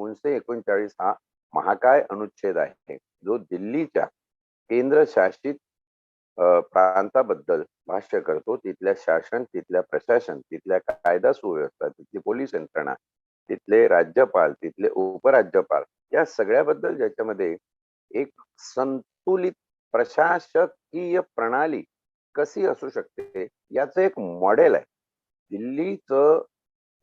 239 हा महाकाय अनुच्छेद आहे, जो दिल्लीच्या केंद्रशासित प्रांताबद्दल भाष्य करतो. तिथल्या शासन, तिथल्या प्रशासन, तिथल्या कायदा सुव्यवस्था, तिथली पोलीस यंत्रणा, तिथले राज्यपाल, तिथले उपराज्यपाल या सगळ्याबद्दल ज्याच्यामध्ये एक संतुलित प्रशासकीय प्रणाली कशी असू शकते याचं एक मॉडेल आहे. दिल्लीचं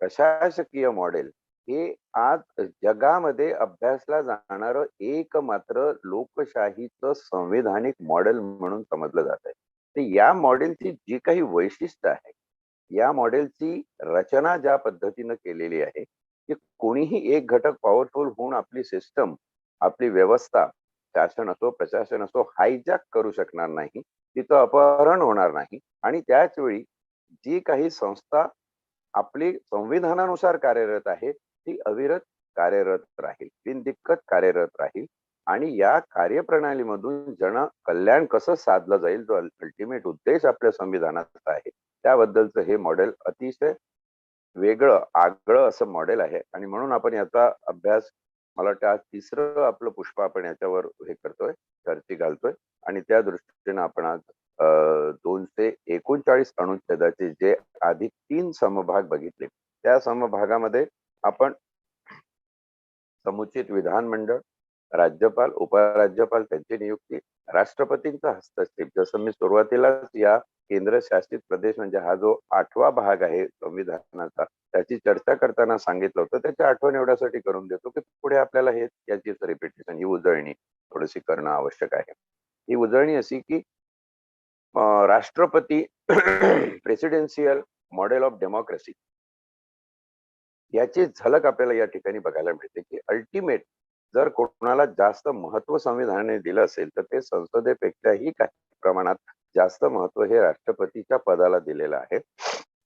प्रशासकीय मॉडेल हे आज जगामध्ये अभ्यासला जाणारं एकमात्र लोकशाहीचं संविधानिक मॉडेल म्हणून समजलं जात आहे. तर या मॉडेलची जी काही वैशिष्ट्य आहे, या मॉडेलची रचना ज्या पद्धतीनं केलेली आहे की कोणीही एक घटक पॉवरफुल होऊन आपली सिस्टम, आपली व्यवस्था, शासन असो प्रशासन असो हायजॅक करू शकणार नाही, तिचं अपहरण होणार नाही आणि त्याच वेळी जी काही संस्था आपली संविधानानुसार कार्यरत आहे ती अविरत कार्यरत राहील, बिनदिक्कत कार्यरत राहील आणि या कार्यप्रणालीमधून जन कल्याण कसं साधलं जाईल, जो अल्टिमेट उद्देश आपल्या संविधानाचा आहे, त्याबद्दलचं हे मॉडेल अतिशय वेगळं आगळं असं मॉडेल आहे. आणि म्हणून आपण याचा अभ्यास, मला वाटतं आज तिसरं आपलं पुष्प आपण याच्यावर हे करतोय, चर्चा घालतोय आणि त्या दृष्टीने आपण आज 239 अनुच्छेदाचे जे आधी 3 समभाग बघितले, त्या समभागामध्ये आपण समुचित विधानमंडळ, राज्यपाल, उपराज्यपाल त्यांची नियुक्ती, राष्ट्रपतींचा हस्तक्षेप, जसं मी सुरुवातीलाच या केंद्रशासित प्रदेश म्हणजे हा जो 8वा भाग आहे संविधानाचा त्याची चर्चा करताना सांगितलं होतं, त्याची आठवण एवढ्यासाठी करून देतो की पुढे आपल्याला हे याचीच रिपिटेशन, ही उजळणी थोडीशी करणं आवश्यक आहे. ही उजळणी अशी की राष्ट्रपती प्रेसिडेन्शियल मॉडेल ऑफ डेमोक्रेसी याची झलक आपल्याला या ठिकाणी बघायला मिळते की अल्टिमेट जर कोणाला जास्त महत्व संविधानाने दिलं असेल तर ते संसदेपेक्षाही काही प्रमाणात जास्त महत्व हे राष्ट्रपतीच्या पदाला दिलेलं आहे.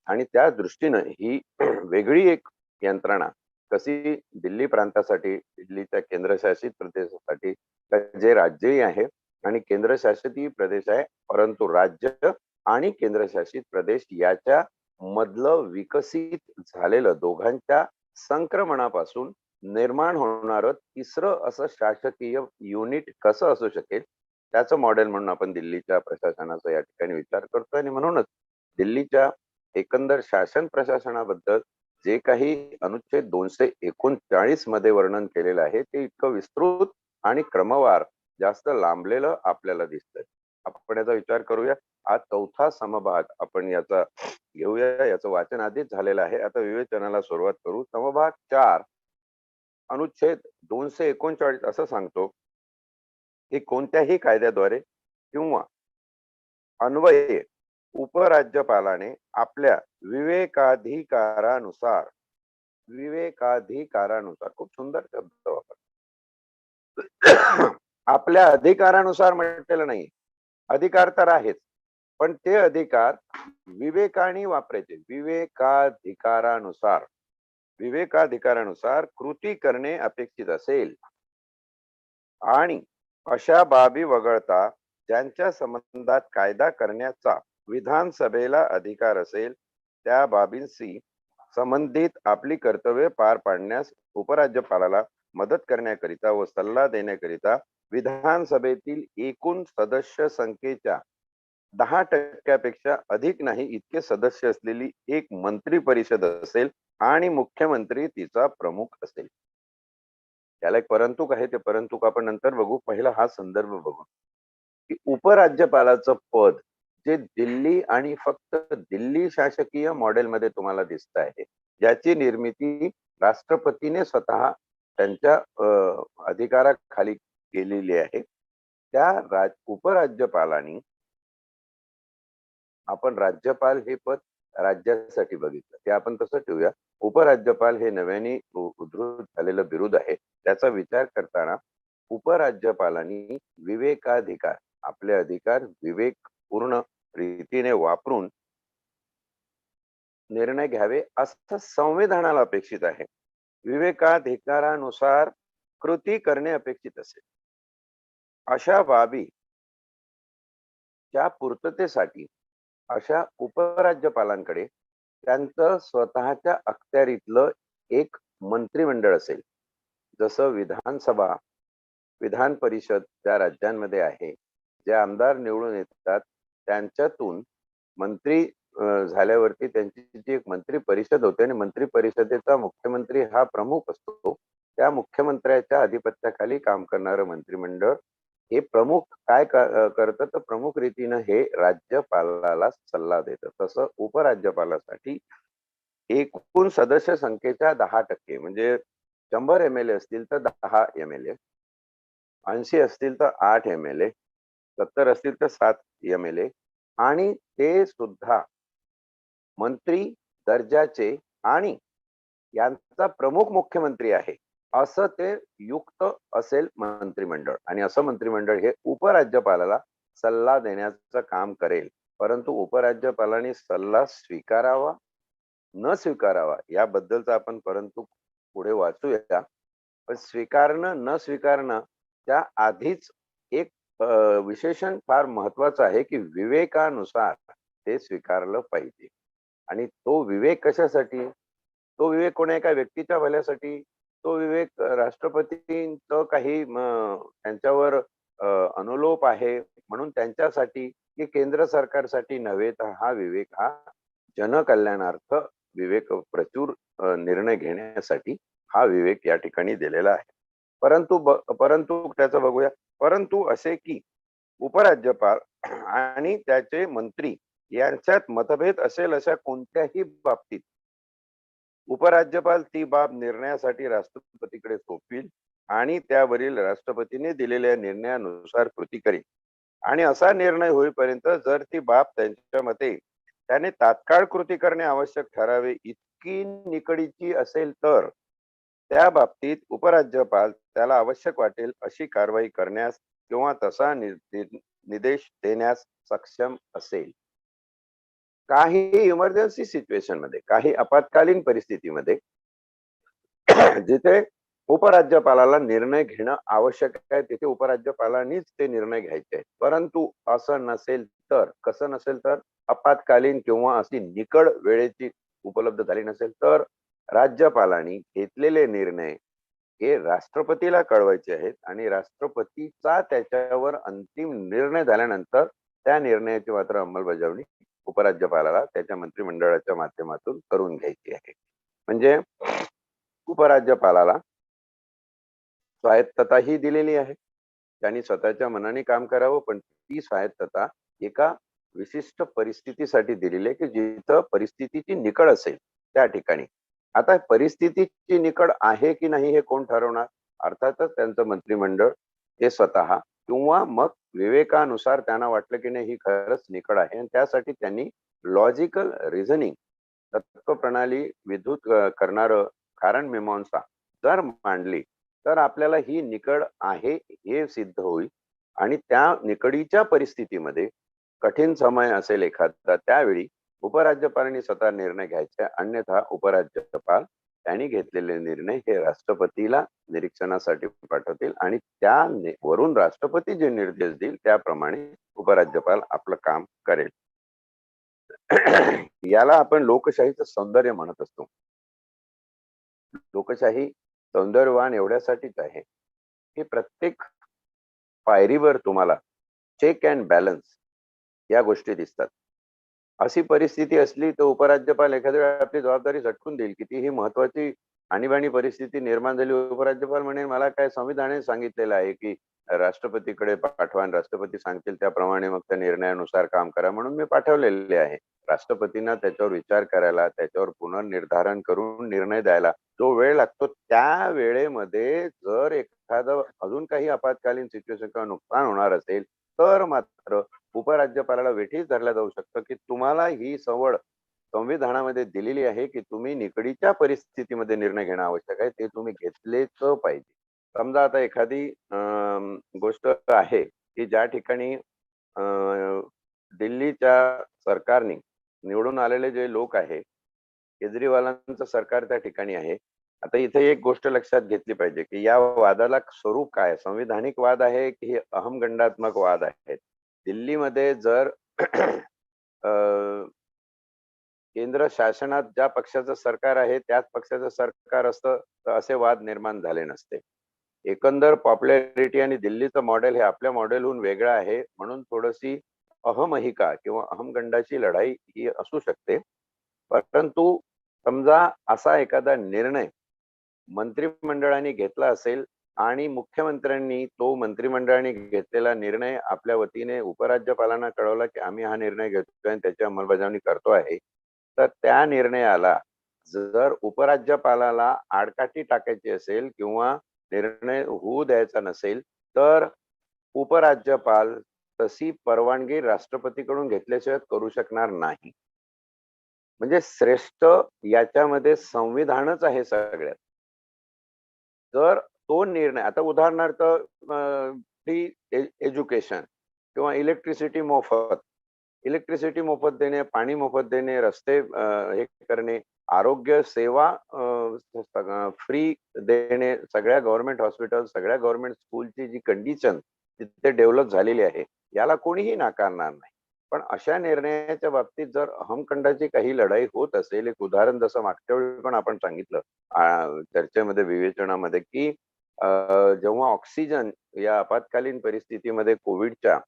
आणि त्या दृष्टीनं ही वेगळी एक यंत्रणा कशी दिल्ली प्रांतासाठी, दिल्लीच्या केंद्रशासित प्रदेशासाठी, जे राज्यही आहे आणि केंद्रशासित प्रदेश आहे, परंतु राज्य आणि केंद्रशासित प्रदेश याच्या मधलं विकसित झालेलं दोघांच्या संक्रमणापासून निर्माण होणारं तिसरं असं शासकीय युनिट कसं असू शकेल त्याचं मॉडेल म्हणून आपण दिल्लीच्या प्रशासनाचा या ठिकाणी विचार करतो. आणि म्हणूनच दिल्लीच्या एकंदर शासन प्रशासनाबद्दल जे काही अनुच्छेद 239 मध्ये वर्णन केलेलं आहे ते इतकं विस्तृत आणि क्रमवार जास्त लांबलेलं आपल्याला दिसतंय. आपण याचा विचार करूया. आज 4था समभाग आपण याचा घेऊया. याचं वाचन आधीच झालेलं आहे, आता विवेचनाला सुरुवात करू. समभाग 4 अनुच्छेद 239 असं सांगतो की कोणत्याही कायद्याद्वारे किंवा अन्वये उपराज्यपालाने आपल्या विवेकाधिकारानुसार, खूप सुंदर शब्द वापर, आपल्या अधिकारानुसार म्हटलेलं नाही, अधिकार तर आहेच पण ते अधिकार विवेकाने वापरायचे. विवेकाधिकारानुसार कृती करणे अपेक्षित असेल आणि अशा बाबी वगळता ज्यांच्या संबंधात कायदा करण्याचा विधानसभेला अधिकार असेल त्या बाबींशी संबंधित आपली कर्तव्ये पार पाडण्यास उपराज्यपालाला मदत करण्याकरिता व सल्ला देण्याकरिता विधानसभेतील एकूण सदस्य संख्येच्या 10% अधिक नाही इतके सदस्य असलेली एक मंत्री परिषद असेल आणि मुख्यमंत्री तिचा प्रमुख असेल. त्याला एक परंतुक आहे, ते परंतुक आपण नंतर बघू. पहिला हा संदर्भ बघू की उपराज्यपालाचं पद जे दिल्ली आणि फक्त दिल्ली शासकीय मॉडेलमध्ये तुम्हाला दिसत आहे, ज्याची निर्मिती राष्ट्रपतीने स्वतः त्यांच्या अधिकाराखाली केलेली आहे, त्या उपराज्यपालांनी, आपण राज्यपाल हे पद राज्यासाठी बघितलं ते आपण तसं ठेवूया, उपराज्यपाल हे नव्याने उद्धृत झालेलं बिरुद आहे. त्याचा विचार करताना उपराज्यपालांनी विवेकाधिकार, आपले अधिकार विवेकपूर्ण रीतीने वापरून निर्णय घ्यावे असं संविधानाला अपेक्षित आहे. विवेकाधिकारानुसार कृती करणे अपेक्षित असेल. अशा बाबी च्या पूर्ततेसाठी अशा उपराज्यपालांकडे त्यांचं स्वतःच्या अखत्यारीतलं एक मंत्रिमंडळ असेल. जसं विधानसभा, विधान परिषद ज्या राज्यांमध्ये आहे, जे आमदार निवडून येतात त्यांच्यातून मंत्री झाल्यावरती त्यांची जी एक मंत्री परिषद होते आणि मंत्री परिषदेचा मुख्यमंत्री हा प्रमुख असतो. त्या मुख्यमंत्र्याच्या अधिपत्याखाली काम करणारं मंत्रिमंडळ हे प्रमुख काय करतं, तर प्रमुख रीतीनं हे राज्यपालाला सल्ला देतं. तसं उपराज्यपालासाठी एकूण सदस्य संख्येच्या 10% म्हणजे 100 एम-एल-ए असतील तर 10 एम-एल-ए, 80 असतील तर 8 एम-एल-ए, 70 असतील तर 7 एम-एल-ए आणि ते सुद्धा मंत्री दर्जाचे आणि यांचा प्रमुख मुख्यमंत्री आहे, असं ते युक्त असेल मंत्रिमंडळ आणि असं मंत्रिमंडळ हे उपराज्यपालाला सल्ला देण्याचं काम करेल. परंतु उपराज्यपालाने सल्ला स्वीकारावा न स्वीकारावा याबद्दलचं आपण परंतु पुढे वाचूया. पण स्वीकारणं न स्वीकारणं त्या आधीच एक विशेषण फार महत्वाचं आहे, की विवेकानुसार ते स्वीकारलं पाहिजे. आणि तो विवेक कशासाठी? तो विवेक कोण्या एका व्यक्तीच्या भल्यासाठी, तो विवेक राष्ट्रपतींचं काही त्यांच्यावर अनुलोप आहे म्हणून त्यांच्यासाठी, की केंद्र सरकारसाठी नव्हे, तर हा विवेक हा जनकल्याणार्थ विवेक प्रचूर निर्णय घेण्यासाठी हा विवेक या ठिकाणी दिलेला आहे. परंतु त्याचं बघूया. परंतु असे की उपराज्यपाल आणि त्याचे मंत्री यांच्यात मतभेद असेल अशा कोणत्याही बाबतीत उपराज्यपाल ती बाब निर्णयासाठी राष्ट्रपतीकडे सोपविल आणि त्यावरील राष्ट्रपतीने दिलेल्या निर्णयानुसार कृती करेल. आणि असा निर्णय होईपर्यंत जर ती बाब त्यांच्या मते त्याने तात्काळ कृती करणे आवश्यक ठरावे इतकी निकडीची असेल तर त्या बाबतीत उपराज्यपाल त्याला आवश्यक वाटेल अशी कारवाई करण्यास किंवा तसा निर्देश देण्यास सक्षम असेल. काही इमर्जन्सी सिच्युएशन मध्ये, काही आपत्कालीन परिस्थितीमध्ये जिथे उपराज्यपालाला निर्णय घेणं आवश्यक आहे, तिथे उपराज्यपालांनीच ते निर्णय घ्यायचे आहेत. परंतु असं नसेल तर, कसं नसेल तर, आपत्कालीन किंवा अशी निकड वेळेची उपलब्ध झाली नसेल तर राज्यपालांनी घेतलेले निर्णय हे राष्ट्रपतीला कळवायचे आहेत आणि राष्ट्रपतीचा त्याच्यावर अंतिम निर्णय झाल्यानंतर त्या निर्णयाची मात्र अंमलबजावणी उपराज्यपालाला त्याच्या मंत्रिमंडळाच्या माध्यमातून करून घ्यायची आहे. म्हणजे उपराज्यपालाला स्वायत्तता ही दिलेली आहे. त्यांनी स्वतःच्या मनाने काम करावं, पण ती स्वायत्तता एका विशिष्ट परिस्थितीसाठी दिलेली आहे, की जिथं परिस्थितीची निकड असेल त्या ठिकाणी. आता परिस्थितीची निकड आहे की नाही हे कोण ठरवणार? अर्थातच त्यांचं मंत्रिमंडळ ते स्वतः किंवा मग विवेकानुसार त्यांना वाटलं की नाही ही खरंच निकड आहे आणि त्यासाठी त्यांनी लॉजिकल रिझनिंग, तत्वप्रणाली विद्युत करणारं कारण मीमांसा जर मांडली तर आपल्याला ही निकड आहे हे सिद्ध होईल आणि त्या निकडीच्या परिस्थितीमध्ये कठीण समय असेल एखादा, त्यावेळी उपराज्यपालांनी स्वतः निर्णय घ्यायचे, अन्यथा उपराज्यपाल त्यांनी घेतलेले निर्णय हे राष्ट्रपतीला निरीक्षणासाठी पाठवतील आणि वरून राष्ट्रपती जे निर्देश देईल त्याप्रमाणे उपराज्यपाल आपलं काम करेल. याला आपण लोकशाहीचं सौंदर्य म्हणत असतो. लोकशाही सौंदर्यवान एवढ्यासाठीच आहे की प्रत्येक पायरीवर तुम्हाला चेक अँड बॅलन्स या गोष्टी दिसतात. अशी परिस्थिती असली तर उपराज्यपाल एखाद्या वेळा आपली जबाबदारी झटकून देईल. कितीही महत्वाची आणीबाणी परिस्थिती निर्माण झाली, उपराज्यपाल म्हणे मला काय संविधानाने सांगितलेलं आहे की राष्ट्रपतीकडे पाठवा आणि राष्ट्रपती सांगतील त्याप्रमाणे मग त्या निर्णयानुसार काम करा, म्हणून मी पाठवलेले आहे. राष्ट्रपतींना त्याच्यावर विचार करायला, त्याच्यावर पुनर्निर्धारण करून निर्णय द्यायला जो वेळ लागतो, त्या वेळेमध्ये जर एखादं अजून काही आपत्कालीन सिच्युएशन किंवा नुकसान होणार असेल तर मात्र उपराज्यपालाला वेठीस धरलं जाऊ शकतं की तुम्हाला ही सवड संविधानामध्ये दिलेली आहे की तुम्ही निकडीच्या परिस्थितीमध्ये निर्णय घेणं आवश्यक आहे, ते तुम्ही घेतलेच पाहिजे. समजा आता एखादी गोष्ट आहे की ज्या ठिकाणी दिल्लीच्या सरकारने निवडून आलेले जे लोक आहे, केजरीवालांचं सरकार त्या ठिकाणी आहे. आता इथे एक गोष्ट लक्षात घेतली पाहिजे की या वादाला स्वरूप काय, संविधानिक वाद आहे की हे अहमगंडात्मक वाद आहेत. दिल्लीमध्ये जर केंद्र शासनात ज्या पक्षाचं सरकार आहे त्याच पक्षाचं सरकार असतं तर असे वाद निर्माण झाले नसते. एकंदर पॉप्युलॅरिटी आणि दिल्लीचं मॉडेल हे आपल्या मॉडेलहून वेगळं आहे, म्हणून थोडीशी अहमहिका किंवा अहमगंडाची लढाई ही असू शकते. परंतु समजा असा एखादा निर्णय मंत्रिमंडळाने घेतला असेल आणि मुख्यमंत्र्यांनी तो मंत्रिमंडळाने घेतलेला निर्णय आपल्या वतीने उपराज्यपालांना कळवला की आम्ही हा निर्णय घेतोय आणि त्याची अंमलबजावणी करतो आहे, तर त्या निर्णयाला जर उपराज्यपालाला आडकाठी टाकायची असेल किंवा निर्णय होऊ द्यायचा नसेल, तर उपराज्यपाल तशी परवानगी राष्ट्रपतीकडून घेतल्याशिवाय करू शकणार नाही. म्हणजे श्रेष्ठ याच्यामध्ये संविधानच आहे सगळ्यात. जर तो निर्णय आता उदाहरणार्थ फ्री एज्युकेशन किंवा इलेक्ट्रिसिटी मोफत देणे, पाणी मोफत देणे, रस्ते हे करणे, आरोग्य सेवा फ्री देणे, सगळ्या गव्हर्नमेंट हॉस्पिटल, सगळ्या गव्हर्नमेंट स्कूलची जी कंडिशन तिथे डेव्हलप झालेली आहे, याला कोणीही नाकारणार नाही. पण अशा निर्णयाच्या बाबतीत जर अहमखंडाची काही लढाई होत असेल, एक उदाहरण जसं मागच्या वेळी पण आपण सांगितलं चर्चेमध्ये, विवेचनामध्ये, की जेव्हा ऑक्सिजन या आपत्कालीन परिस्थितीमध्ये कोविडच्या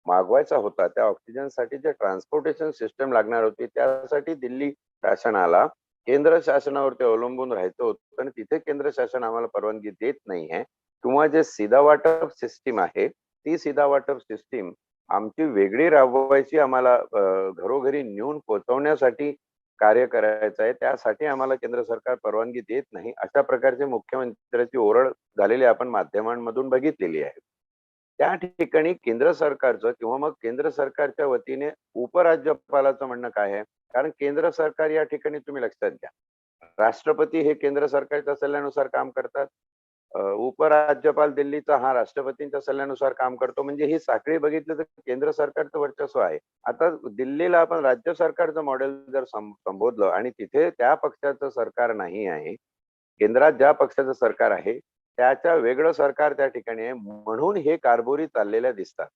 मागवायचा होता, त्या ऑक्सिजनसाठी जे ट्रान्सपोर्टेशन सिस्टम लागणार होती, त्यासाठी दिल्ली शासनाला केंद्र शासनावरती अवलंबून राहायचं होतं आणि तिथे केंद्र शासन आम्हाला परवानगी देत नाहीये किंवा जे सीधा वाटप सिस्टीम आहे, ती सीधा वाटप सिस्टीम आमची वेगळी राबवायची, आम्हाला घरोघरी नेऊन पोहोचवण्यासाठी कार्य करायचं आहे, त्यासाठी आम्हाला केंद्र सरकार परवानगी देत नाही, अशा प्रकारची मुख्यमंत्र्याची ओरड झालेली आपण माध्यमांमधून बघितलेली आहे. त्या ठिकाणी केंद्र सरकारचं किंवा मग केंद्र सरकारच्या वतीने उपराज्यपालाचं म्हणणं काय आहे? कारण केंद्र सरकार या ठिकाणी तुम्ही लक्षात घ्या, राष्ट्रपती हे केंद्र सरकारच्या सल्ल्यानुसार काम करतात. उपराज्यपाल दिल्लीचा हा राष्ट्रपतींच्या सल्ल्यानुसार काम करतो. म्हणजे ही साखळी बघितली तर केंद्र सरकारचं वर्चस्व आहे. आता दिल्लीला आपण राज्य सरकारचं मॉडेल जर संबोधलं आणि तिथे त्या पक्षाचं सरकार नाही आहे, केंद्रात ज्या पक्षाचं सरकार आहे त्याच्या वेगळं सरकार त्या ठिकाणी आहे, म्हणून हे कारभारी चाललेल्या दिसतात.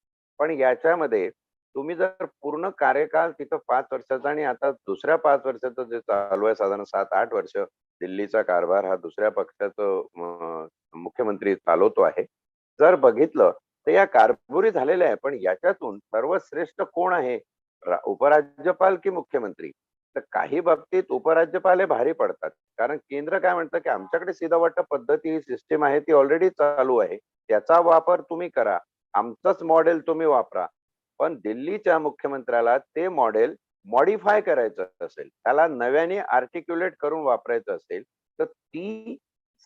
पण याच्यामध्ये तुम्ही जर पूर्ण कार्यकाळ तिथं 5 वर्षाचा आणि आता दुसऱ्या 5 वर्षाचं जे चालू आहे, साधारण 7-8 वर्ष दिल्लीचा कारभार हा दुसऱ्या पक्षाचं मुख्यमंत्री चालवतो आहे. जर बघितलं तर या कारभारी झालेल्या आहे, पण याच्यातून सर्वश्रेष्ठ कोण आहे? उपराज्यपाल की मुख्यमंत्री? तर काही बाबतीत उपराज्यपाल हे भारी पडतात. कारण केंद्र काय म्हणतं, की आमच्याकडे सीधा वाटप पद्धती ही सिस्टीम आहे, ती ऑलरेडी चालू आहे. त्याचा वापर तुम्ही करा. आमचंच मॉडेल तुम्ही वापरा. पण दिल्लीच्या मुख्यमंत्र्याला ते मॉडेल मॉडिफाय करायचं असेल, त्याला नव्याने आर्टिक्युलेट करून वापरायचं असेल, तर ती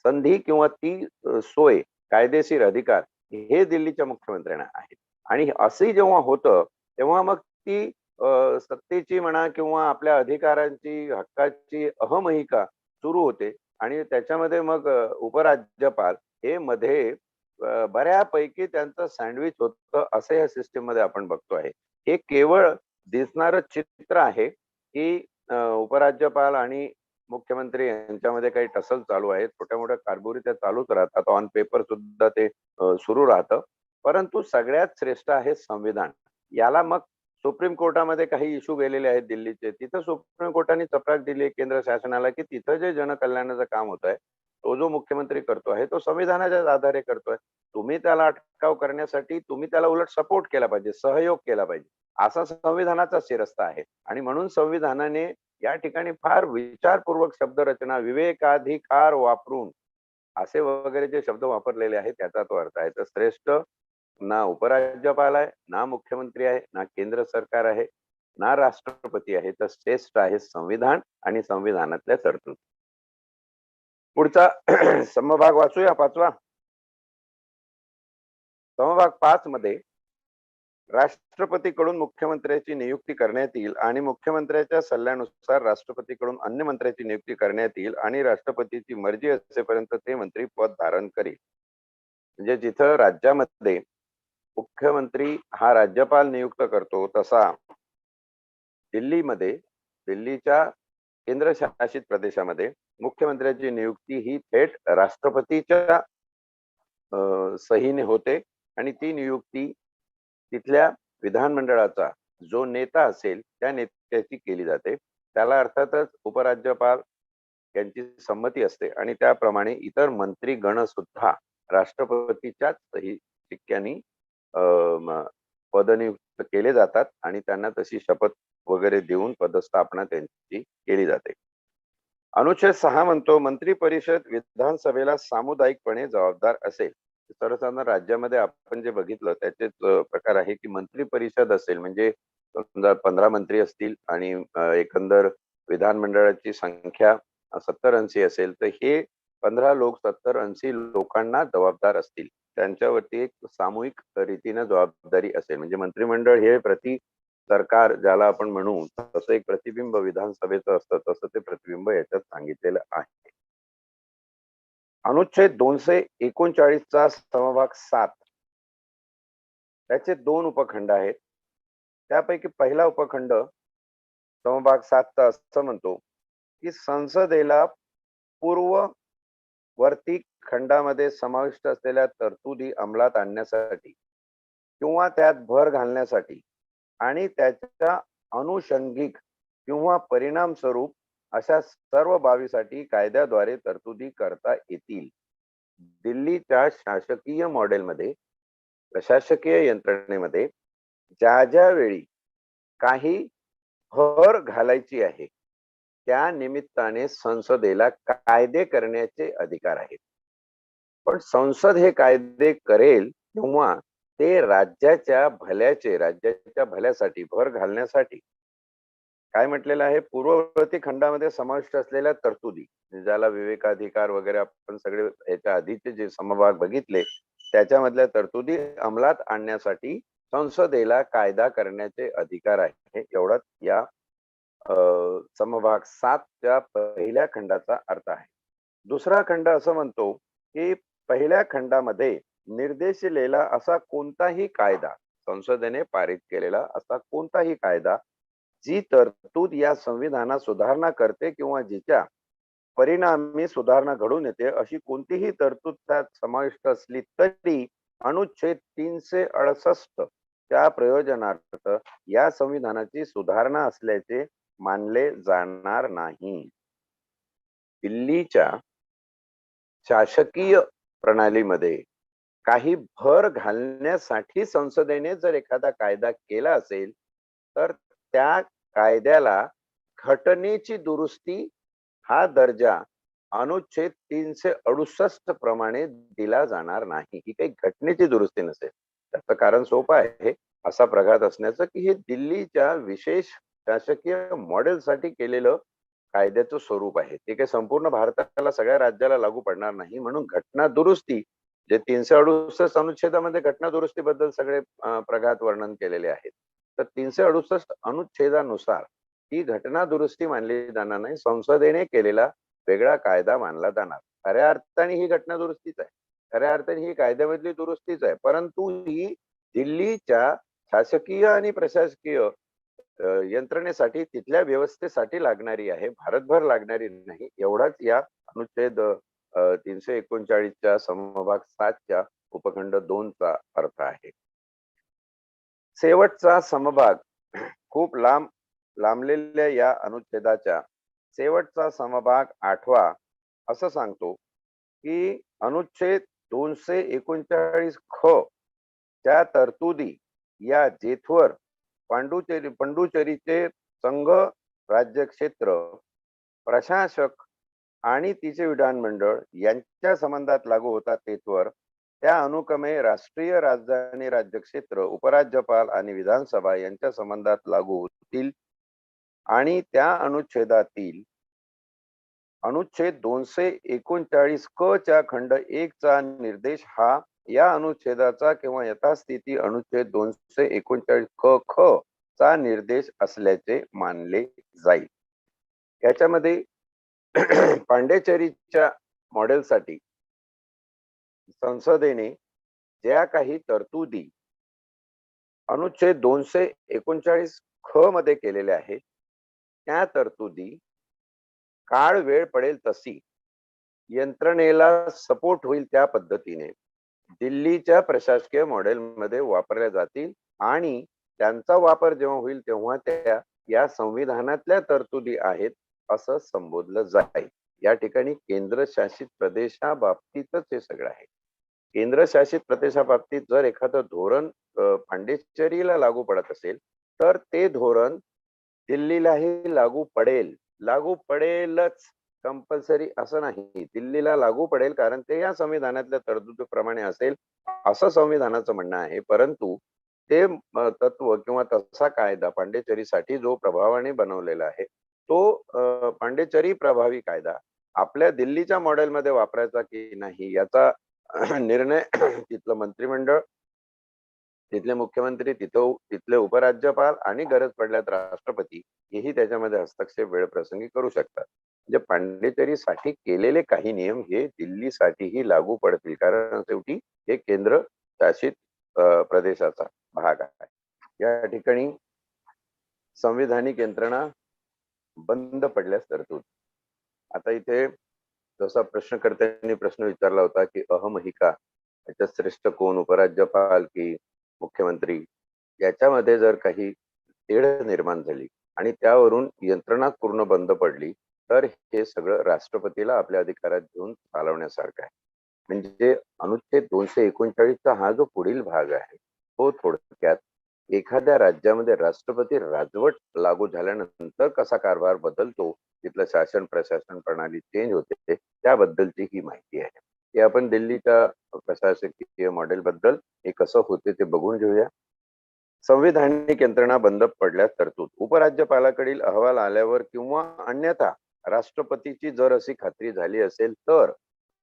संधी किंवा ती सोय, कायदेशीर अधिकार हे दिल्लीच्या मुख्यमंत्र्यांना आहेत. आणि असंही जेव्हा होतं, तेव्हा मग ती सत्तेची म्हणा किंवा आपल्या अधिकारांची, हक्काची अहमहिका सुरू होते आणि त्याच्यामध्ये मग उपराज्यपाल हे मध्ये बऱ्यापैकी त्यांचं सँडविच होतं, असं या सिस्टीम मध्ये आपण बघतो आहे. हे केवळ दिसणारं चित्र आहे, की उपराज्यपाल आणि मुख्यमंत्री यांच्यामध्ये काही टसल चालू आहे. छोट्या-मोठ्या कारभारी त्या चालूच राहतात. ऑन पेपर सुद्धा ते सुरू राहतं. परंतु सगळ्यात श्रेष्ठ आहे संविधान. याला मग सुप्रीम कोर्टामध्ये काही इश्यू गेलेले आहेत दिल्लीचे. तिथं सुप्रीम कोर्टाने चपराक दिली आहे केंद्र शासनाला, की तिथं जे जनकल्याणाचं काम होत आहे, तो जो मुख्यमंत्री करतो आहे, तो संविधानाच्याच आधारे करतोय. तुम्ही त्याला अटकाव करण्यासाठी तुम्ही त्याला उलट सपोर्ट केला पाहिजे, सहयोग केला पाहिजे. असा संविधानाचा शिरस्ता आहे आणि म्हणून संविधानाने या ठिकाणी फार विचारपूर्वक शब्दरचना, विवेकाधिकार वापरून असे वगैरे जे शब्द वापरलेले आहेत त्याचा तो अर्थ आहे. तर श्रेष्ठ ना उपराज्यपाल आहे, ना मुख्यमंत्री आहे, ना केंद्र सरकार आहे, ना राष्ट्रपती आहे, तर श्रेष्ठ आहे संविधान आणि संविधानातल्या तरतुदी. पुढचा समभाग वाचूया 5वा. समभाग 5 मध्ये राष्ट्रपतीकडून मुख्यमंत्र्याची नियुक्ती करण्यात येईल आणि मुख्यमंत्र्याच्या सल्ल्यानुसार राष्ट्रपतीकडून अन्य मंत्र्याची नियुक्ती करण्यात येईल आणि राष्ट्रपतीची मर्जी असेपर्यंत ते मंत्री पद धारण करील. म्हणजे जिथं राज्यामध्ये मुख्यमंत्री हा राज्यपाल नियुक्त करतो, तसा दिल्लीमध्ये, दिल्लीच्या केंद्रशासित प्रदेशामध्ये मुख्यमंत्र्याची नियुक्ती ही थेट राष्ट्रपतीच्या सहीने होते आणि ती नियुक्ती तिथल्या विधानमंडळाचा जो नेता असेल त्या नेत्याची केली जाते. त्याला अर्थातच उपराज्यपाल यांची संमती असते आणि त्याप्रमाणे इतर मंत्री गण सुद्धा राष्ट्रपतीच्याच सही शिक्क्यानी पदनियुक्त केले जातात आणि त्यांना तशी शपथ वगैरे देऊन पदस्थापना त्यांची केली जाते. अनुच्छेद 6 म्हणतो मंत्री परिषद विधानसभेला सामुदायिकपणे जबाबदार असेल. सर्वसाधारण राज्यामध्ये आपण जे बघितलं त्याचेच प्रकार आहे की मंत्री परिषद असेल म्हणजे समजा 15 मंत्री असतील आणि एकंदर विधानमंडळाची संख्या 70-80 असेल तर हे 15 लोक 70-80 लोकांना जबाबदार असतील. त्यांच्यावरती एक सामूहिक रीतीने जबाबदारी असेल. म्हणजे मंत्रिमंडळ हे प्रति सरकार ज्याला आपण म्हणू तसं एक प्रतिबिंब विधानसभेचं असतं तसं ते प्रतिबिंब याच्यात सांगितलेलं आहे. अनुच्छेद 239 चा समभाग 7 त्याचे 2 उपखंड आहेत. त्यापैकी पहिला उपखंड समभाग 7 चा असं म्हणतो की संसदेला पूर्ववर्ती खंडामध्ये समाविष्ट असलेल्या तरतुदी अंमलात आणण्यासाठी किंवा त्यात भर घालण्यासाठी आणि त्याच्या अनुषंगिक किंवा परिणाम स्वरूप अशा सर्व बाबीसाठी कायद्याद्वारे तरतुदी करता येतील. दिल्लीच्या शासकीय मॉडेलमध्ये प्रशासकीय यंत्रणेमध्ये ज्या ज्या वेळी काही भर घालायची आहे त्या निमित्ताने संसदेला कायदे करण्याचे अधिकार आहेत. पण संसद हे कायदे करेल तेव्हा ते राज्याच्या भल्यासाठी भर घालण्यासाठी काय म्हटलेलं आहे पूर्ववर्ती खंडामध्ये समाविष्ट असलेल्या तरतुदी ज्याला विवेकाधिकार वगैरे आपण सगळे याच्या आधीचे जे समभाग बघितले त्याच्यामधल्या तरतुदी अंमलात आणण्यासाठी संसदेला कायदा करण्याचे अधिकार आहे. एवढाच या समभाग 7 च्या पहिल्या खंडाचा अर्थ आहे. दुसरा खंड असं म्हणतो की पहिल्या खंडामध्ये निर्देशिलेला असा कोणताही कायदा संसदेने पारित केलेला असा कोणताही कायदा जी तरतूद या संविधानात सुधारणा करते किंवा जिच्या परिणामी सुधारणा घडून येते अशी कोणतीही तरतूद त्यात समाविष्ट असली तरी अनुच्छेद 368 त्या प्रयोजनार्थ या संविधानाची सुधारणा असल्याचे मानले जाणार नाही. दिल्लीच्या शासकीय प्रणालीमध्ये काही भर घालण्यासाठी संसदेने जर एखादा कायदा केला असेल तर त्या कायद्याला घटनेची दुरुस्ती हा दर्जा अनुच्छेद 368 प्रमाणे दिला जाणार नाही. ही काही घटनेची दुरुस्ती नसेल. त्याचं कारण सोपं आहे असा प्रघात असण्याचं की हे दिल्लीच्या विशेष शासकीय मॉडेलसाठी केलेलं कायद्याचं स्वरूप आहे. ते काही संपूर्ण भारताला सगळ्या राज्याला लागू पडणार नाही. म्हणून घटना दुरुस्ती जे 368 अनुच्छेदामध्ये घटना दुरुस्तीबद्दल सगळे प्रघात वर्णन केलेले आहेत. तर 368 अनुच्छेदानुसार ही घटना दुरुस्ती मानली जाणार नाही. संसदेने केलेला वेगळा कायदा मानला जाणार. खऱ्या अर्थाने ही घटना दुरुस्तीच आहे. खऱ्या अर्थाने ही कायद्यामधली दुरुस्तीच आहे. परंतु ही दिल्लीच्या शासकीय आणि प्रशासकीय यंत्रणेसाठी तिथल्या व्यवस्थेसाठी लागणारी आहे. भारतभर लागणारी नाही. एवढाच या अनुच्छेद 339 च्या समभाग 7 च्या उपखंड 2 चा अर्थ आहे. शेवटचा समभाग खूप लांबलेल्या या अनुच्छेदाच्या शेवटचा समभाग 8वा असं सांगतो की अनुच्छेद 239 ख च्या तरतुदी या जेथवर पंडुचेरीचे संघ राज्य क्षेत्र प्रशासक आणि तिचे विधानमंडळ यांच्या संबंधात लागू होतात तेथवर त्या अनुक्रमे राष्ट्रीय राजधानी राज्य क्षेत्र उपराज्यपाल आणि विधानसभा यांच्या संबंधात लागू होतील आणि त्या अनुच्छेदातील अनुच्छेद 239 क च्या खंड 1 चा निर्देश हा या अनुच्छेदाचा किंवा यथास्थिती अनुच्छेद 239 क ख चा निर्देश असल्याचे मानले जाईल. याच्यामध्ये पांडेचेरीच्या मॉडेलसाठी संसदेने ज्या काही तरतुदी अनुच्छेद 239 ख मध्ये केलेल्या आहेत त्या तरतुदी काळ वेळ पडेल तशी यंत्रणेला सपोर्ट होईल त्या पद्धतीने दिल्लीच्या प्रशासकीय मॉडेल मध्ये वापरल्या जातील आणि त्यांचा वापर जेव्हा होईल तेव्हा त्या या संविधानातल्या तरतुदी आहेत असं संबोधलं जाईल. या ठिकाणी केंद्रशासित प्रदेशाबाबतीतच हे सगळं आहे. केंद्रशासित प्रदेशाबाबतीत जर एखादं धोरण पांडिचेरीला लागू पडत असेल, तर ते धोरण दिल्लीलाही लागू पडेल. लागू पडेलच, कंपल्सरी असं नाही. दिल्लीला लागू पडेल कारण ते या संविधानातल्या तरतुदीप्रमाणे असेल, असं संविधानाचं म्हणणं आहे. परंतु ते तत्व किंवा तसा कायदा पांडिचेरीसाठी जो प्रभावाने बनवलेला आहे, तो पांडिचेरी प्रभावी कायदा आपल्या दिल्लीच्या मॉडेलमध्ये वापरायचा की नाही याचा निर्णय तिथलं मंत्रिमंडळ, तिथले मुख्यमंत्री, तिथले उपराज्यपाल आणि गरज पडल्यास राष्ट्रपती हेही त्याच्यामध्ये हस्तक्षेप वेळप्रसंगी करू शकतात. म्हणजे पांडिचेरीसाठी केलेले काही नियम हे दिल्लीसाठीही लागू पडतील, कारण शेवटी हे केंद्र शासित प्रदेशाचा भाग आहे. या ठिकाणी संविधानिक यंत्रणा बंद पडल्यास तरतूद. आता इथे जसा प्रश्नकर्त्यांनी प्रश्न विचारला होता की अहम ही का, याच्यात श्रेष्ठ कोण, उपराज्यपाल की मुख्यमंत्री, याच्यामध्ये जर काही तेढ निर्माण झाली आणि त्यावरून यंत्रणा पूर्ण बंद पडली, तर हे सगळं राष्ट्रपतीला आपल्या अधिकारात घेऊन चालवण्यासारखं आहे. म्हणजे अनुच्छेद 239चा हा जो पुढील भाग आहे, तो थोडक्यात एखाद्या राज्यामध्ये राष्ट्रपती राजवट लागू झाल्यानंतर कसा कारभार बदलतो, तिथलं शासन प्रशासन प्रणाली चेंज होते, त्याबद्दलची ही माहिती आहे. हे आपण दिल्लीच्या प्रशासकीय मॉडेल बद्दल हे कसं होते ते बघून घेऊया. संविधानिक यंत्रणा बंद पडल्यास तरतूद. उपराज्यपालाकडील अहवाल आल्यावर किंवा अन्यथा राष्ट्रपतीची जर अशी खात्री झाली असेल तर,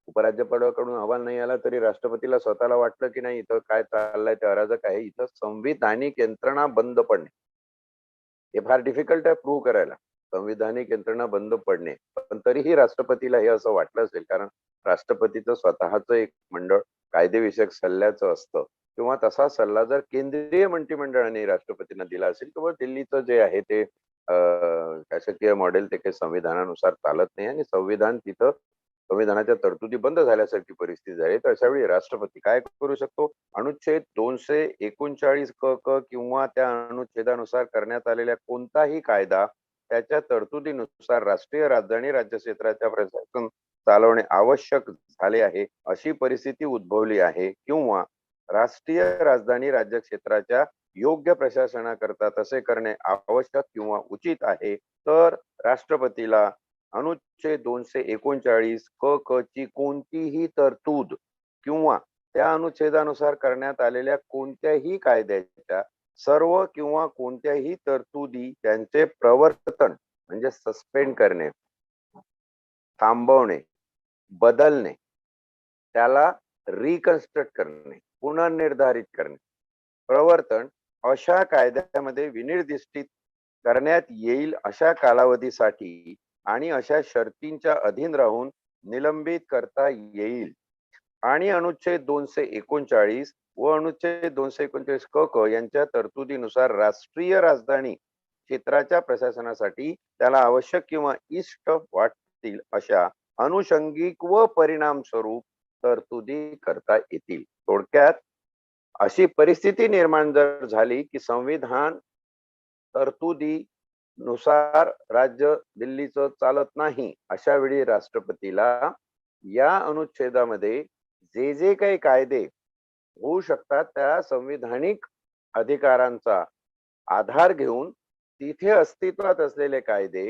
उपराज्यपालाकडून अहवाल नाही आला तरी राष्ट्रपतीला स्वतःला वाटलं की नाही इथं काय चाललंय ते अराजक आहे, इथं संविधानिक यंत्रणा बंद पडणे हे फार डिफिकल्ट आहे प्रूव्ह करायला, संविधानिक यंत्रणा बंद पडणे. पण तरीही राष्ट्रपतीला हे असं वाटलं असेल, कारण राष्ट्रपतीचं स्वतःचं एक मंडळ कायदेविषयक सल्ल्याचं असतं, किंवा तसा सल्ला जर केंद्रीय मंत्रिमंडळाने राष्ट्रपतींना दिला असेल, किंवा दिल्लीचं जे आहे ते शासकीय मॉडेल ते काही संविधानानुसार चालत नाही आणि संविधान तिथं संविधानाच्या तरतुदी बंद झाल्यासारखी परिस्थिती झाली, तर अशा वेळी राष्ट्रपती काय करू शकतो? अनुच्छेद 239 क क किंवा त्या अनुच्छेदानुसार करण्यात आलेल्या कोणताही कायदा त्याच्या तरतुदीनुसार राष्ट्रीय राजधानी राज्य क्षेत्राच्या प्रशासन चालवणे आवश्यक झाले आहे, अशी परिस्थिती उद्भवली आहे, किंवा राष्ट्रीय राजधानी राज्य क्षेत्राच्या योग्य प्रशासनाकरता तसे करणे आवश्यक किंवा उचित आहे, तर राष्ट्रपतीला अनुच्छेद 239 क क ची कोणतीही तरतूद किंवा त्या अनुच्छेदानुसार करण्यात आलेल्या कोणत्याही कायद्याच्या सर्व किंवा कोणत्याही तरतुदी त्यांचे प्रवर्तन म्हणजे सस्पेंड करणे, थांबवणे, बदलणे, त्याला रिकन्स्ट्रक्ट करणे, पुनर्निर्धारित करणे, प्रवर्तन अशा कायद्यामध्ये विनिर्दिष्टित करण्यात येईल अशा कालावधीसाठी आणि अशा शर्तींच्या अधीन राहून निलंबित करता येईल. आणि अनुच्छेद 239 व अनुच्छेद 239 क क यांच्या तरतुदीनुसार राष्ट्रीय राजधानी क्षेत्राच्या प्रशासनासाठी त्याला आवश्यक किंवा इष्ट वाटतील अशा अनुषंगिक व परिणाम स्वरूप तरतुदी करता येतील. थोडक्यात अशी परिस्थिती निर्माण जर झाली की संविधान तरतुदी नुसार राज्य दिल्लीचं चालत नाही, अशा वेळी राष्ट्रपतीला या अनुच्छेदामध्ये जे जे काही कायदे होऊ शकतात त्या संविधानिक अधिकारांचा आधार घेऊन तिथे अस्तित्वात असलेले कायदे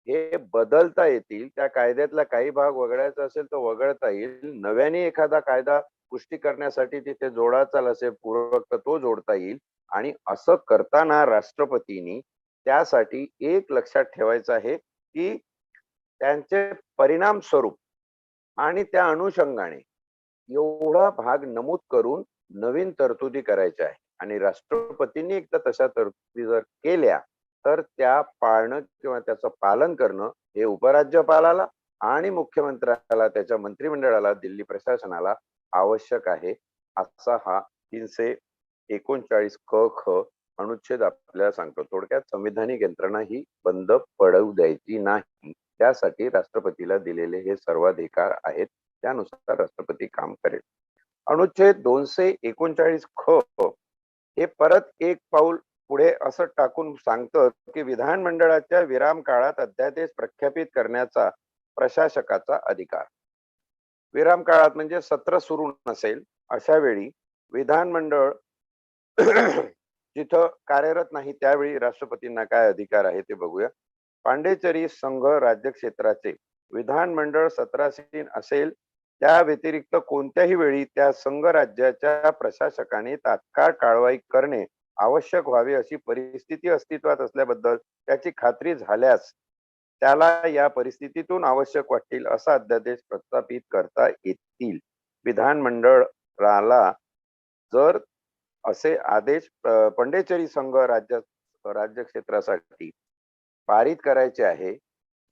हे बदलता येतील. त्या कायद्यातला काही भाग वगळायचा असेल तर वगळता येईल, नव्याने एखादा कायदा पुष्टी करण्यासाठी तिथे जोडाचा असेल पूर्वक तर तो जोडता येईल. आणि असं करताना राष्ट्रपतींनी त्यासाठी एक लक्षात ठेवायचं आहे की त्यांचे परिणाम स्वरूप आणि त्या अनुषंगाने एवढा भाग नमूद करून नवीन तरतुदी करायच्या आहे. आणि राष्ट्रपतींनी एकदा तशा तरतुदी जर केल्या तर त्या पाळणं किंवा त्याचं पालन करणं हे उपराज्यपालाला आणि मुख्यमंत्र्याला, त्याच्या मंत्रिमंडळाला, दिल्ली प्रशासनाला आवश्यक आहे, असा हा 339 क ख अनुच्छेद आपल्याला सांगतो. थोडक्यात संविधानिक यंत्रणा ही बंद पडू द्यायची नाही, त्यासाठी राष्ट्रपतीला दिलेले हे सर्वाधिकार आहेत, त्यानुसार राष्ट्रपती काम करेल. अनुच्छेद 239 ख हे परत एक पाऊल पुढे असं टाकून सांगतं की विधानमंडळाच्या विराम काळात अध्यादेश प्रख्यापित करण्याचा प्रशासकाचा अधिकार. विराम काळात म्हणजे सत्र सुरू नसेल अशा वेळी विधानमंडळ जिथं कार्यरत नाही त्यावेळी राष्ट्रपतींना काय अधिकार आहे ते बघूया. पांडेचरी संघ राज्य क्षेत्राचे विधानमंडळ सत्रासीन असेल त्या व्यतिरिक्त कोणत्याही वेळी त्या संघ राज्याच्या प्रशासकाने तात्काळ कारवाई करणे आवश्यक व्हावे अशी परिस्थिती अस्तित्वात असल्याबद्दल त्याची खात्री झाल्यास त्याला या परिस्थितीतून आवश्यक वाटतील असा अध्यादेश प्रस्थापित करता येतील. विधानमंडळाला जर असे आदेश पंडिचेरी संघ राज्य क्षेत्रासाठी पारित करायचे आहे,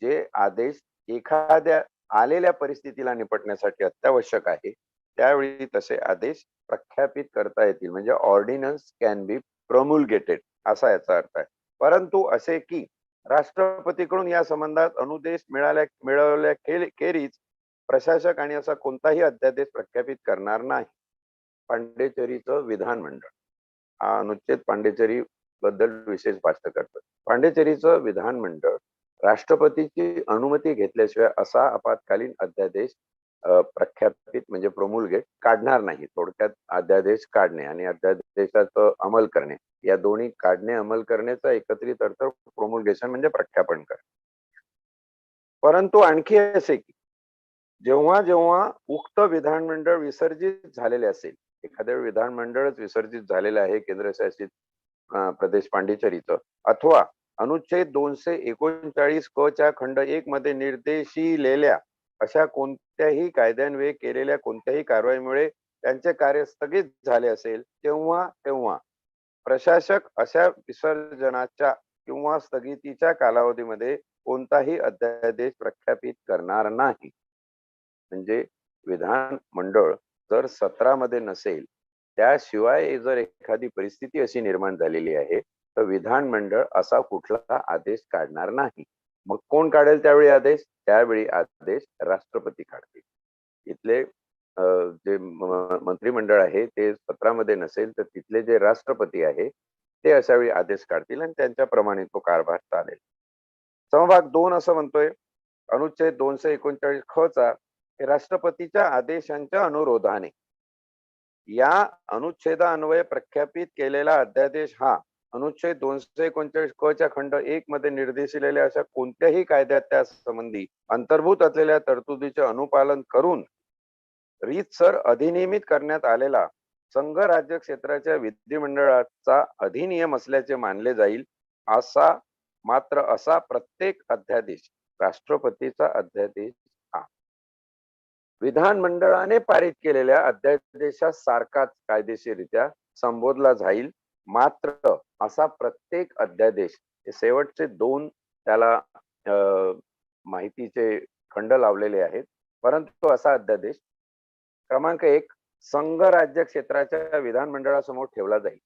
जे आदेश एखाद्या आलेल्या परिस्थितीला निपटण्यासाठी अत्यावश्यक आहे, त्यावेळी तसे आदेश प्रख्यापित करता येतील. म्हणजे ऑर्डिनन्स कॅन बी प्रोमुलगेटेड असा याचा अर्थ आहे. परंतु असे की राष्ट्रपतीकडून या संबंधात अनुदेश मिळवल्या खेरीज प्रशासक आणि असा कोणताही अध्यादेश प्रख्यापित करणार नाही. पांडेचेरीचं विधानमंडळ हा अनुच्छेद पांडेचेरी बद्दल विशेष भाष्य करतो. पांडेचेरीचं विधानमंडळ राष्ट्रपतीची अनुमती घेतल्याशिवाय असा आपत्कालीन अध्यादेश प्रख्यापित म्हणजे प्रोमुलगेट काढणार नाही. थोडक्यात अध्यादेश काढणे आणि अध्यादेशाचं अंमल करणे या दोन्ही काढणे अंमल करण्याचा एकत्रित अर्थ प्रोमुलगेशन म्हणजे प्रख्यापन करणे. परंतु आणखी असे की जेव्हा जेव्हा उक्त विधानमंडळ विसर्जित झालेले असेल, एखाद्या विधानमंडळच विसर्जित झालेलं आहे केंद्रशासित प्रदेश पांडिचेरीचं, अथवा अनुच्छेद 239 क च्या खंड 1 मध्ये निर्देशिलेल्या अशा कोणत्याही कायद्यान्वये केलेल्या कोणत्याही कारवाईमुळे त्यांचे कार्य स्थगित झाले असेल, तेव्हा प्रशासक अशा विसर्जनाच्या किंवा स्थगितीच्या कालावधीमध्ये कोणताही अध्यादेश प्रख्यापित करणार नाही. म्हणजे विधानमंडळ जर सत्रामध्ये नसेल, त्याशिवाय जर एखादी परिस्थिती अशी निर्माण झालेली आहे, तर विधानमंडळ असा कुठला आदेश काढणार नाही. मग कोण काढेल त्यावेळी आदेश? त्यावेळी आदेश राष्ट्रपती काढतील. इथले जे मंत्रिमंडळ आहे ते सत्रामध्ये नसेल, तर तिथले जे राष्ट्रपती आहे ते अशा वेळी आदेश काढतील आणि त्यांच्याप्रमाणे तो कारभार चालेल. समभाग 2 असं म्हणतोय, अनुच्छेद 239 ख चा राष्ट्रपतीच्या आदेशांच्या अनुरोधाने या अनुच्छेदान्वये प्रख्यापित केलेला अध्यादेश हा अनुच्छेद 239 क च्या खंड 1 मध्ये निर्देशिलेल्या अशा कोणत्याही कायद्यात त्या संबंधी अंतर्भूत असलेल्या तरतुदीचे अनुपालन करून रीतसर अधिनियमित करण्यात आलेला संघ राज्य क्षेत्राच्या विधिमंडळाचा अधिनियम असल्याचे मानले जाईल. असा प्रत्येक अध्यादेश राष्ट्रपतीचा अध्यादेश हा विधानमंडळाने पारित केलेल्या अध्यादेशासारखाच कायदेशीररित्या संबोधला जाईल. मात्र असा प्रत्येक अध्यादेश, शेवटचे 2 त्याला माहितीचे खंड लावलेले आहेत, परंतु असा अध्यादेश क्रमांक 1 संघ राज्य क्षेत्राच्या विधानमंडळासमोर ठेवला जाईल.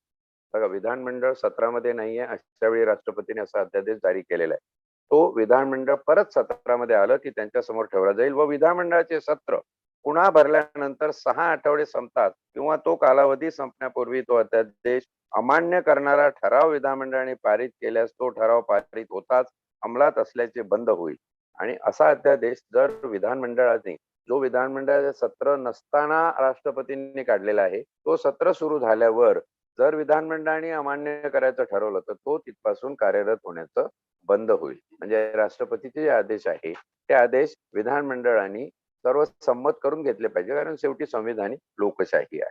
बघा, विधानमंडळ सत्रामध्ये नाहीये, अशा वेळी राष्ट्रपतीने असा अध्यादेश जारी केलेला आहे. तो विधानमंडळ परत सत्रामध्ये आलं की त्यांच्या समोर ठेवला जाईल व विधानमंडळाचे सत्र पुन्हा भरल्यानंतर 6 आठवडे संपतात किंवा तो कालावधी संपण्यापूर्वी तो अध्यादेश अमान्य करणारा ठराव विधानमंडळाने पारित केल्यास तो ठराव पारित होताच अंमलात असल्याचे बंद होईल. आणि असा अध्यादेश जर विधानमंडळाने, जो विधानमंडळाचे सत्र नसताना राष्ट्रपतींनी काढलेला आहे, तो सत्र सुरू झाल्यावर जर विधानमंडळाने अमान्य करायचं ठरवलं तर तो तिथपासून कार्यरत होण्याचं बंद होईल. म्हणजे राष्ट्रपतीचे जे आदेश आहे ते आदेश विधानमंडळाने सर्व संमत करून घेतले पाहिजे, कारण शेवटी संविधानिक लोकशाही आहे.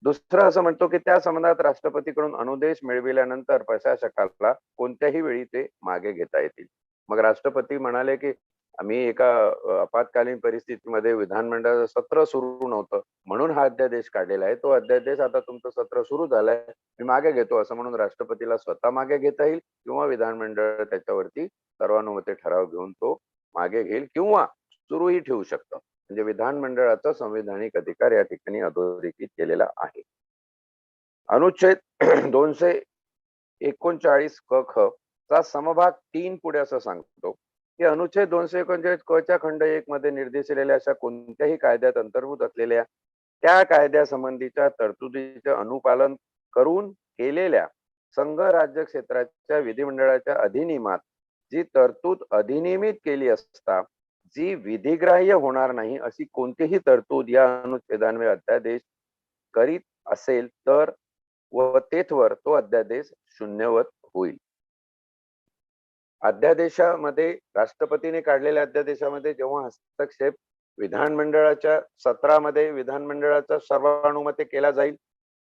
दुसरं असं म्हणतो की त्या संबंधात राष्ट्रपतीकडून अनुदेश मिळविल्यानंतर प्रशासकाला कोणत्याही वेळी ते मागे घेता येतील. मग राष्ट्रपती म्हणाले की आम्ही एका आपत्कालीन परिस्थितीमध्ये विधानमंडळाचं सत्र सुरू नव्हतं म्हणून हा अध्यादेश काढलेला आहे, तो अध्यादेश आता तुमचं सत्र सुरू झालंय, मी मागे घेतो असं म्हणून राष्ट्रपतीला स्वतः मागे घेता येईल किंवा विधानमंडळ त्याच्यावरती सर्वानुमते ठराव घेऊन तो मागे घेईल किंवा सुरूही ठेवू शकतं. म्हणजे विधानमंडळाचा संविधानिक अधिकार या ठिकाणी अधोरेखित केलेला आहे. अनुच्छेद 239 क ख चा समभाग 3 पुढे असं सांगतो की अनुच्छेद 239 क च्या खंड 1 मध्ये निर्देशिलेल्या अशा कोणत्याही कायद्यात अंतर्भूत असलेल्या त्या कायद्यासंबंधीच्या तरतुदीचे अनुपालन करून केलेल्या संघ राज्य क्षेत्राच्या विधिमंडळाच्या अधिनियमात जी तरतूद अधिनियमित केली असता जी विधिग्राह्य होणार नाही अशी कोणतीही तरतूद या अनुच्छेदान्वये अध्यादेश करीत असेल तर व तेथवर तो अध्यादेश शून्यवत होईल. अध्यादेशामध्ये राष्ट्रपतीने काढलेल्या अध्यादेशामध्ये जेव्हा हस्तक्षेप विधानमंडळाच्या सत्रामध्ये विधानमंडळाचा सर्वानुमते केला जाईल,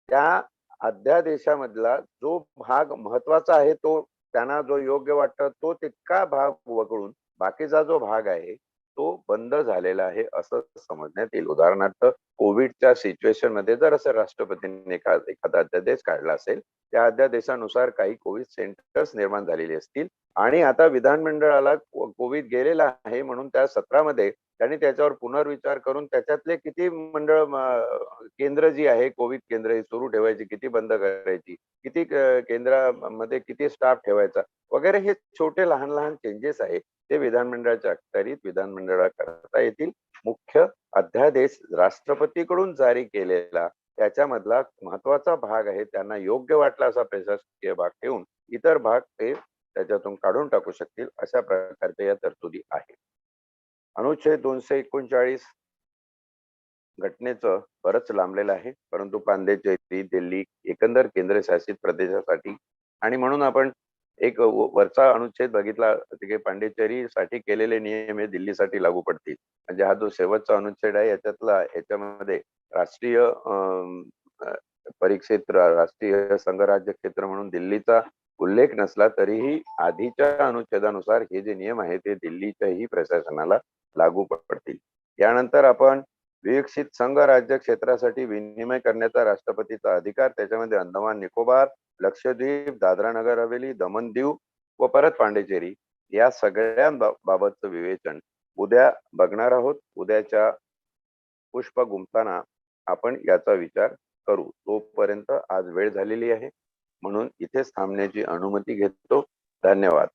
त्या अध्यादेशामधला जो भाग महत्वाचा आहे तो त्यांना जो योग्य वाटतो तो तितका भाग वगळून बाकीचा जो भाग आहे तो बंद झालेला आहे असं समजण्यात येईल. उदाहरणार्थ कोविडच्या सिच्युएशन मध्ये जर असं राष्ट्रपतींनी एखादा अध्यादेश काढला असेल, त्या अध्यादेशानुसार काही कोविड सेंटर्स निर्माण झालेली असतील आणि आता विधानमंडळाला कोविड गेलेला आहे म्हणून त्या सत्रामध्ये त्यांनी त्याच्यावर पुनर्विचार करून त्याच्यातले किती मंडळ केंद्र जी आहे कोविड केंद्र ही सुरू ठेवायची, किती बंद करायची, किती केंद्रामध्ये किती स्टाफ ठेवायचा वगैरे हे छोटे लहान लहान चेंजेस आहे ते विधानमंडळाच्या अखत्यारीत विधानमंडळात करता येतील. मुख्य अध्यादेश राष्ट्रपतीकडून जारी केलेला त्याच्यामधला महत्वाचा भाग आहे, त्यांना योग्य वाटला असा प्रशासकीय भाग ठेवून इतर भाग ते त्याच्यातून काढून टाकू शकतील अशा प्रकारच्या या तरतुदी आहेत. अनुच्छेद 239 घटनेचं बरंच लांबलेलं आहे, परंतु पांडिचेरी दिल्ली एकंदर केंद्रशासित प्रदेशासाठी आणि म्हणून आपण एक वरचा अनुच्छेद बघितला की पांडिचेरीसाठी केलेले नियम हे दिल्लीसाठी लागू पडतील. म्हणजे हा जो शेवटचा अनुच्छेद आहे याच्यामध्ये राष्ट्रीय परिक्षेत्र राष्ट्रीय संघराज्य क्षेत्र म्हणून दिल्लीचा उल्लेख नसला तरीही आधीच्या अनुच्छेदानुसार हे जे नियम आहेत ते दिल्लीच्याही प्रशासनाला लागू पडतील. यानंतर आपण विकसित संघ राज्य क्षेत्रासाठी विनिमय करण्याचा राष्ट्रपतीचा अधिकार, त्याच्यामध्ये अंदमान निकोबार, लक्षद्वीप, दादरा नगर हवेली, दमन दीव व परत पांडिचेरी या सगळ्या बाबतचं विवेचन उद्या बघणार आहोत. उद्याच्या पुष्प गुंफताना आपण याचा विचार करू. तोपर्यंत आज वेळ झालेली आहे म्हणून इथेच थांबण्याची अनुमती घेतो. धन्यवाद.